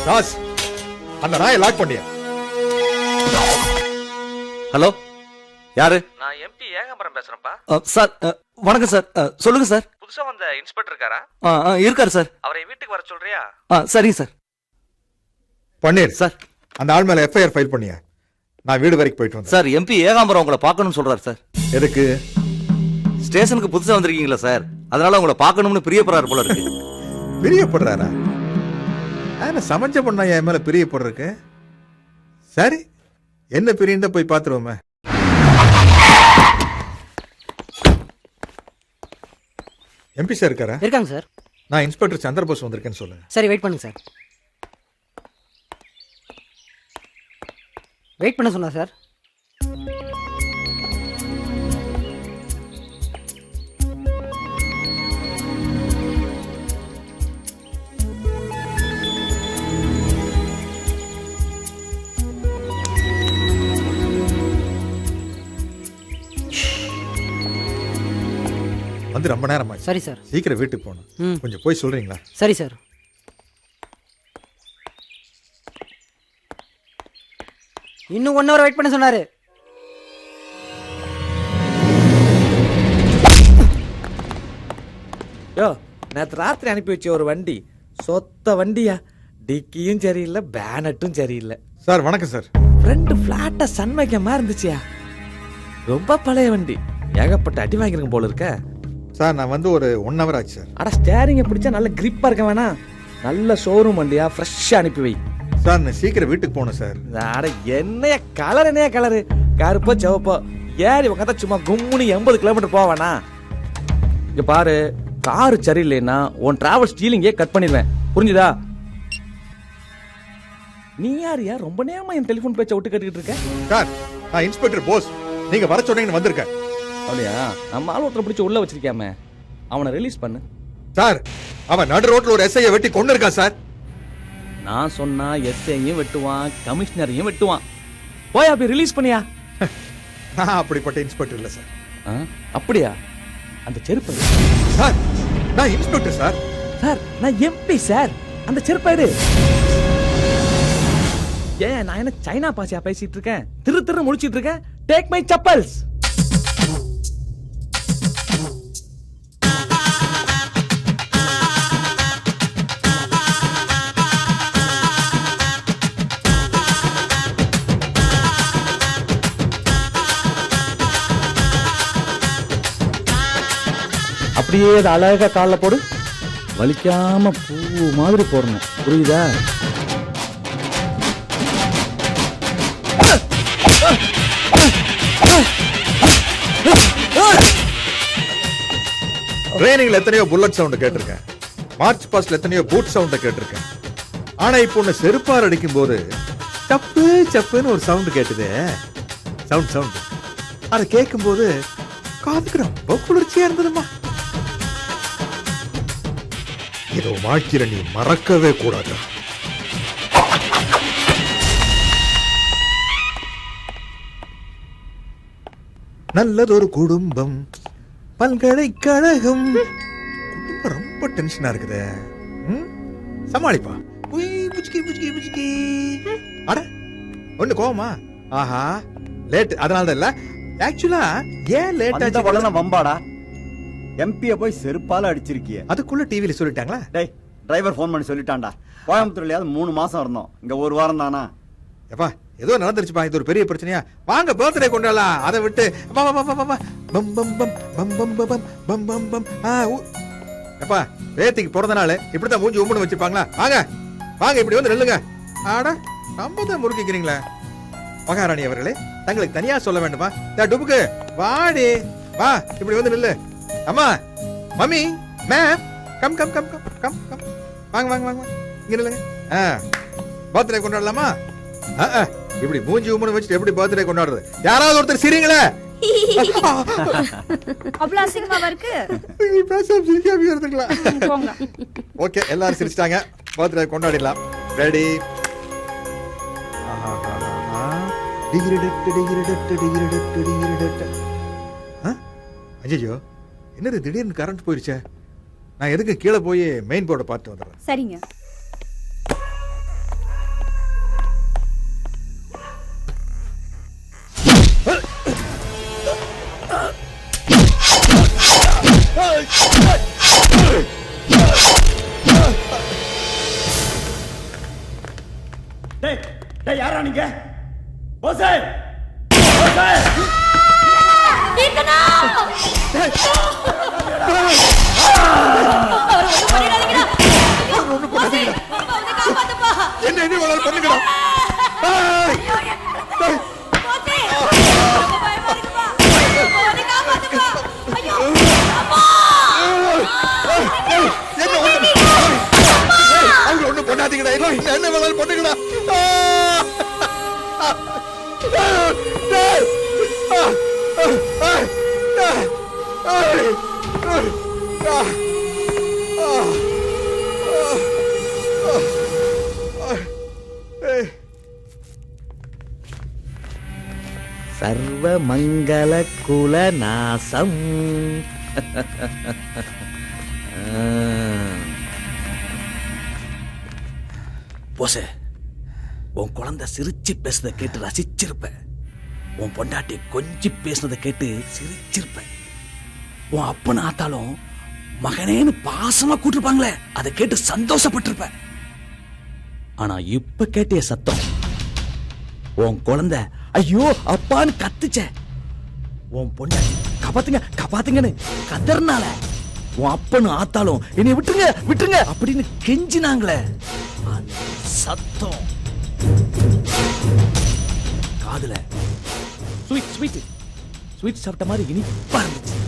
தாஸ், அந்த நாயை லாக் பண்ணியா? ஹலோ, யாரு? நான் எம்பி ஏகாம்பரம் பேசுறேன்ப்பா. சார் வணக்கம் சார். சொல்லுங்க சார். புதுசா வந்த இன்ஸ்பெக்டர் இருக்காரா? இருக்காரு சார். அவரை வீட்டுக்கு வர சொல்றியா? சரிங்க சார். பன்னீர் சார், அந்த ஆள் மேல எஃப்ஐஆர் ஃபைல் பண்ணியா? நான் வீடு வரைக்கும் போயிட்டு வந்தேன் சார். எம்பி ஏகாம்பரம் உங்களை பார்க்கணும்னு சொல்றாரு சார். எதுக்கு? ஸ்டேஷனுக்கு புதுசா வந்திருக்கீங்களா சார், அதனால உங்களை பார்க்கணும்னு பிரியப்படுறாரு போல இருக்கு. பிரியப்படுறாரா? சமைச்ச பொண்ணா என் மேல பிரியப்படுறக்கு? சரி, என்ன பிரியுந்த போய் பாத்துருவோமே. எம்பி சார் இருக்காரா? இருக்காங்க சார். நான் இன்ஸ்பெக்டர் சந்திரபோஸ் வந்திருக்கேன்னு சொல்லுங்க. சரி, வெயிட் பண்ணுங்க சார். வெயிட் பண்ண சொன்னா சார். வந்து ரொம்ப நேரம் ஆச்சு. சரி சார். சீக்கிரம் வீட்டுக்கு போகணும். கொஞ்சம் போய் சொல்றீங்களா? சரி சார். இன்னும் 1 hour வெயிட் பண்ண சொன்னாரு. யோ, நேற்று ராத்திரி அனுப்பி வச்ச ஒரு வண்டி சொத்த வண்டியா? டிக்கியும் சரியில்லை, பேனட்டும் சரியில்லை. சார் வணக்கம் சார். ஃப்ரண்ட் ஃபிளாட்டா சன்மைக்கமா இருந்துச்சியா? ரொம்ப பழைய வண்டி, ஏகப்பட்ட அடி வாங்கிருங்க போல இருக்க. சார் நான் வந்து ஒரு 1 hour ஆச்சு சார். அட, ஸ்டேரிங்க பிடிச்சா நல்ல கிரிப்பா இருக்க வேணா? நல்ல ஷோரூம் வண்டியா, ஃப்ரெஷ்ஷா அனுப்பி வை சார். நான் சீக்கிரம் வீட்டுக்கு போகணும் சார். அட, என்னைய கலர், என்னைய கலரு, கருப்போ சிவப்போ ஏறி உட்காந்தா சும்மா கும்முனி 80 கிலோமீட்டர் போவானா? இங்க பாரு, காரு சரியில்லைன்னா உன் டிராவல் ஸ்டீலிங்கே கட் பண்ணிடுவேன், புரிஞ்சுதா? நீ யாரியா ரொம்ப நேரமா என் டெலிபோன் பேச்ச விட்டு கட்டிக்கிட்டு இருக்க? சார், நான் இன்ஸ்பெக்டர் போஸ். நீங்க வர சொன்னீங்கன்னு வந்திருக்கேன். அப்படியா? நம்ம ஆள் ஒருத்தரை பிடிச்சி உள்ள வச்சிருக்காம, அவனை ரிலீஸ் பண்ணு. சார், அவன் நடு ரோட்ல ஒரு எஸ்ஐயை வெட்டி கொண்டு இருக்கான் சார். நான் சொன்னா எஸ்ஐயும் வெட்டுவான், கமிஷனரையும் வெட்டுவான். போய் அப்படி ரிலீஸ் பண்ணியா? நான் அப்படிப்பட்ட இன்ஸ்பெக்டர் இல்ல சார். அப்படியா? அந்த செருப்பு சார், நான் இன்ஸ்பெக்டர் சார். சார், நான் எம்பி சார். அந்த செருப்பு எடு. ஏன் நான் என்ன சைனா பாஷையா பேசிட்டு இருக்கேன்? திரு முடிச்சிட்டு இருக்கேன். Take my chappals. அப்படியே அது அழகா கால்ல போடு. வலிக்காம பூ மாதிரி போடணும், புரியுதா? ட்ரெயினிங்ல எத்தனையோ புல்லட் சவுண்ட் கேட்டிருக்கேன், மார்ச் பாஸ்ட்ல எத்தனையோ பூட் சவுண்ட் கேட்டிருக்கேன். ஆனா இப்போ உன்னை செருப்பார் அடிக்கும் போது சப்பு சப்புன்னு ஒரு சவுண்ட் கேட்டுது. சவுண்ட் அதை கேட்கும் போது காதுக்கு ரொம்ப குளிர்ச்சியா இருந்ததுமா. ஏதோ வாழ்க்கையில நீ மறக்கவே கூடாது. நல்லதொரு குடும்பம், பல்கலைக்கழகம். குடும்பம் ரொம்ப டென்ஷனா இருக்குது. சமாளிப்பா. அட, ஒண்ணு கோவமா? ஆஹா, லேட் அதனால இல்ல. ஆக்சுவலா ஏன் லேட் ஆச்சு? உடனே வம்பாடா. எம்பியை போய் செருப்பால அடிச்சிருக்கிய. அதுக்குள்ள டிவில சொல்லிட்டாங்களா? டேய், டிரைவர் ஃபோன் பண்ணி சொல்லிட்டான்டா. கோயம்புத்தூர்லயாவது 3 மாசம் இருந்தோம், இங்க 1 வாரம் தானா? எப்பா, ஏதோ நடந்துருச்சுப்பா. இது ஒரு பெரிய பிரச்சனையா? வாங்க பர்த்டே கொண்டாடலாம். அதை விட்டு எப்பா, வேத்திக்கு பிறந்த நாள் இப்படித்தான் மூஞ்சி உம்முன்னு வச்சிருப்பாங்களா? வாங்க வாங்க, இப்படி வந்து நில்லுங்க. ஆடா, நம்ம தான் முறுக்கிக்கிறீங்களா? மகாராணி அவர்களே, தங்களுக்கு தனியா சொல்ல வேண்டுமா? டுபுக்கு வாடி, வா, இப்படி வந்து நில்லு. அம்மா, mummy, ma'am, come come come come come come, வாங்க வாங்க வாங்க, இங்க நில்லுங்க. பர்த்டே கொண்டாடலாமா? இப்படி மூஞ்சி உம்முன்னு வச்சுட்டு எப்படி பர்த்டே கொண்டாடுறது? யாராவது ஒருத்தர் சிரிங்களே. அவ்வளவு அசிங்கமா இருக்கு. ஓகே, எல்லாரும் சிரிச்சிட்டாங்க. பர்த்டே கொண்டாடிடலாம். ரெடி? ஐயோ, என்னது திடீர்னு கரண்ட் போயிடுச்சே? நான் எதுக்கு கீழே போய் மெயின் போர்டை பார்த்து வந்துடுறேன். சரிங்க. யாரா நீங்க? போசே என்ன என்ன வேணாலும் பண்ணுங்கடா. அவங்க ஒண்ணு பண்ணாதீங்கடா. என்ன வேணாலும் பண்ணுங்கடா. சர்வ மங்கள குல நாசம். போசே, உன் குழந்தை சிரிச்சு பேசுறத கேட்டு ரசிச்சிருப்ப. உன் பொண்டாட்டி கொஞ்சி பேசுனதை கேட்டு சிரிச்சிருப்ப. உன் அப்பன்னு ஆத்தாலும் மகனேன்னு பாசமா கூட்டிருப்பாங்களே, அதை கேட்டு சந்தோஷப்பட்டிருப்ப. ஆனா இப்ப கேட்டிய சத்தம், உன் குழந்தை ஐயோ அப்பான்னு கத்துச்ச. உன் பொண்டாட்டி கபாத்துங்க கபாத்துங்கன்னு கதர்னால உன் அப்பனும் ஆத்தாலும் என்னை விட்டுருங்க விட்டுருங்க அப்படின்னு கெஞ்சினாங்களே, அந்த சத்தம் காதுல ஸ்வீட் ஸ்வீட் ஸ்வீட் சாப்பிட்ட மாதிரி இனிப்பா இருந்துச்சு.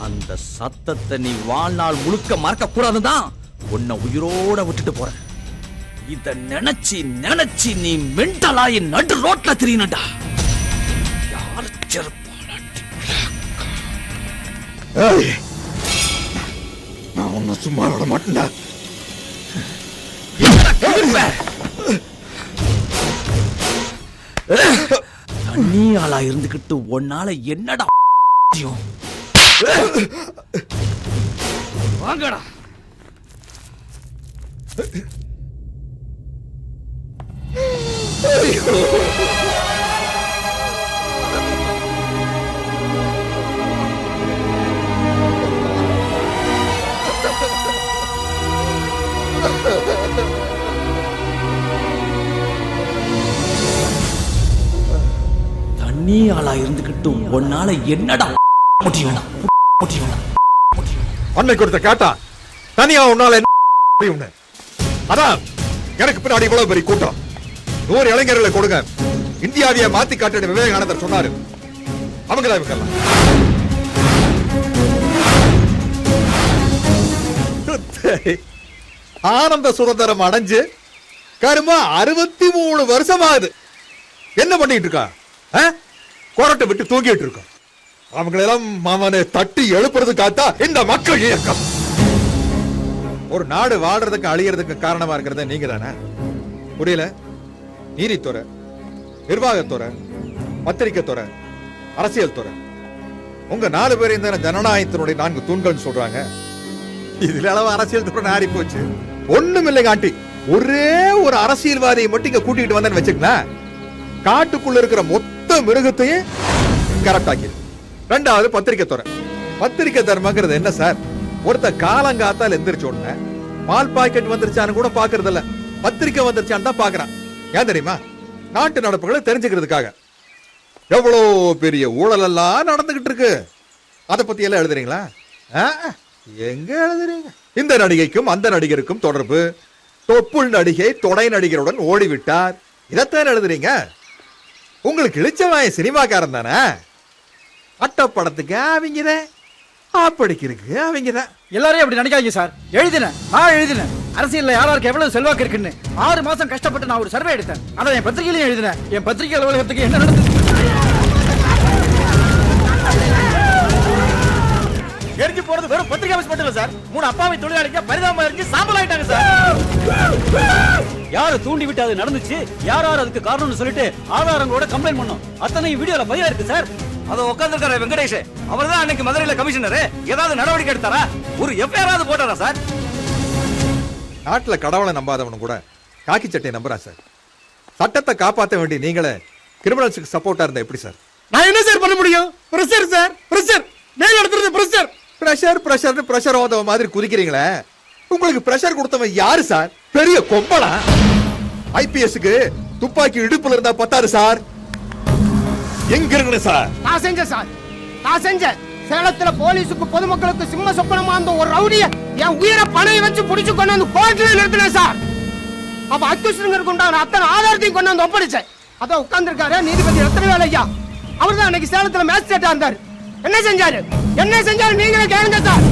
அந்த சத்தத்தை நீ வாழ்நாள் முழுக்க மறக்க கூடாதுதான் உன்னை உயிரோட விட்டுட்டு போறேன். இத நினைச்சு நினைச்சு நீ மென்டலாயி நடு ரோட்ல திரியனடா. யார் நான் ஒன்னும் சும்மா விட மாட்டேன்டா. தண்ணி ஆளா இருந்துகிட்டு உன்னால என்னடா வாங்கடா. தண்ணி ஆளா இருந்துகிட்டு உன்னால என்னடா முடியும்? அன்னைக்கு ஒருத்த கேட்டா தனியா உன்னால என்ன முடியும்னு. அதான் எனக்கு பின்னாடி இவ்வளவு பெரிய கூட்டம். 100 இளைஞர்களை கொடுங்க, இந்தியாவிய மாத்தி காட்டின விவேகானந்தர் சொன்னாரு. அவங்கதான் இவங்கெல்லாம். ஆனந்த சுதந்திரம் அடைஞ்சு கருமா 63 வருஷம் ஆகுது. என்ன பண்ணிட்டு இருக்கா? கொரட்டை விட்டு தூங்கிட்டு இருக்கோம். அவங்களெல்லாம் அவனை தட்டி எழுப்புறதுக்காக இந்த மக்கள் இயக்கம். ஒரு நாடு வாழ்றதுக்கு அழியறதுக்கு காரணமா இருக்கிறது நீங்க தானே? புரியல? நீதித்துறை, நிர்வாகத்துறை, பத்திரிகை துறை, அரசியல் துறை, உங்க 4 பேர் இந்த ஜனநாயகத்தினுடைய 4 தூண்கள் சொல்றாங்க. இதுல அளவு அரசியல் துறை நாரி போச்சு. ஒண்ணும் இல்லை காட்டி, ஒரே ஒரு அரசியல்வாதியை மட்டும் இங்க கூட்டிட்டு வந்தேன்னு வச்சுக்கலாம், காட்டுக்குள்ள இருக்கிற மொத்த மிருகத்தையும் கரெக்ட் ஆக்கிடு. 2வது பத்திரிகை துறை. பத்திரிகை தர்மங்கிறது என்ன சார்? ஒருத்த காலங்காத்தால் எந்திரிச்ச உடனே பால் பாக்கெட் வந்துருச்சான்னு கூட பாக்குறது இல்ல, பத்திரிகை வந்துருச்சான்னு தான் பாக்குறான். ஏன் தெரியுமா? நாட்டு நடப்புகளை தெரிஞ்சுக்கிறதுக்காக. எவ்வளவு பெரிய ஊழல் எல்லாம் நடந்துகிட்டு இருக்கு, அதை பத்தி எல்லாம் எழுதுறீங்களா? எங்க எழுதுறீங்க? இந்த நடிகைக்கும் அந்த நடிகருக்கும் தொடர்பு, தொப்புள் நடிகை தொடை நடிகருடன் ஓடிவிட்டார், இதைத்தான் எழுதுறீங்க. உங்களுக்கு இழிச்சவாய சினிமாக்காரன் தானே? அட்டப்படத்துக்கு அவங்கதான், அப்படிக்கு அவங்கதான். எல்லாரையும் அப்படி நினைக்காதீங்க சார். நான் எழுதினேன் அரசியல்ல யாராருக்கு எவ்வளவு செல்வாக்கு இருக்குன்னு. 6 மாசம் கஷ்டப்பட்டு நான் ஒரு சர்வே எடுத்தேன். அதை என் பத்திரிகையிலையும் எழுதினேன். என் பத்திரிகை அலுவலகத்துக்கு என்ன நடந்தது எரிஞ்சு போறது வெறும் பத்திரிகை ஆபீஸ் மட்டும் இல்ல சார். 3 அப்பாவி தொழிலாளிங்க பரிதாபமா எரிஞ்சு சாம்பல் ஆயிட்டாங்க சார். யாரு தூண்டி விட்டு அது நடந்துச்சு, யார் யார் அதுக்கு காரணம்னு சொல்லிட்டு ஆதாரங்களோட கம்ப்ளைண்ட் பண்ணோம். அத்தனை வீடியோல பதிவா இருக்கு சார். அத உட்கார்ந்திருக்காரு வெங்கடேஷ், அவர்தான் அன்னைக்கு மதுரையில கமிஷனர். ஏதாவது நடவடிக்கை எடுத்தாரா? ஒரு எஃப்ஐஆர் போட்டாரா சார்? நாட்டுல கடவுளை நம்பாதவனும் கூட காக்கி சட்டையை நம்புறா சார். சட்டத்தை காப்பாற்ற வேண்டிய நீங்களே கிரிமினல்ஸுக்கு சப்போர்ட்டா இருந்தா எப்படி சார்? நான் என்ன சார் பண்ண முடியும்? Pressure sir, pressure. மேல எடுத்துறது பிரஷர். பிரஷர் வந்த மாதிரி குதிக்கிறீங்களே. உங்களுக்கு பிரஷர் கொடுத்தவன் யாரு சார்? பெரிய கொம்பளா? ஐபிஎஸ்க்கு துப்பாக்கி இடுப்புல இருந்தா பத்தாது சார். எங்க இருக்கு சார்? நான் செஞ்சேன் சார், நான் செஞ்சேன். சேலத்துல போலீஸுக்கு பொதுமக்களுக்கு சிம்ம சொப்பனமா அந்த ஒரு ரவுடிய என் உயிரை பணைய வச்சு புடிச்சு கொண்டு வந்து கோர்ட்ல நிறுத்தினேன் சார். அப்ப அக்யூஸ்டுங்களுக்கு உண்டான அத்தனை ஆதாரத்தையும் கொண்டு வந்து ஒப்படைச்சேன். அதான் உட்கார்ந்துருக்காரு நீதிபதி ரத்னவேல் ஐயா. அவர் தான் அன்னைக்கு சேலத்துல மேஜிஸ்ட்ரேட்டா இருந்தாரு. என்ன செஞ்சாரு நீங்களே கேளுங்க சார்.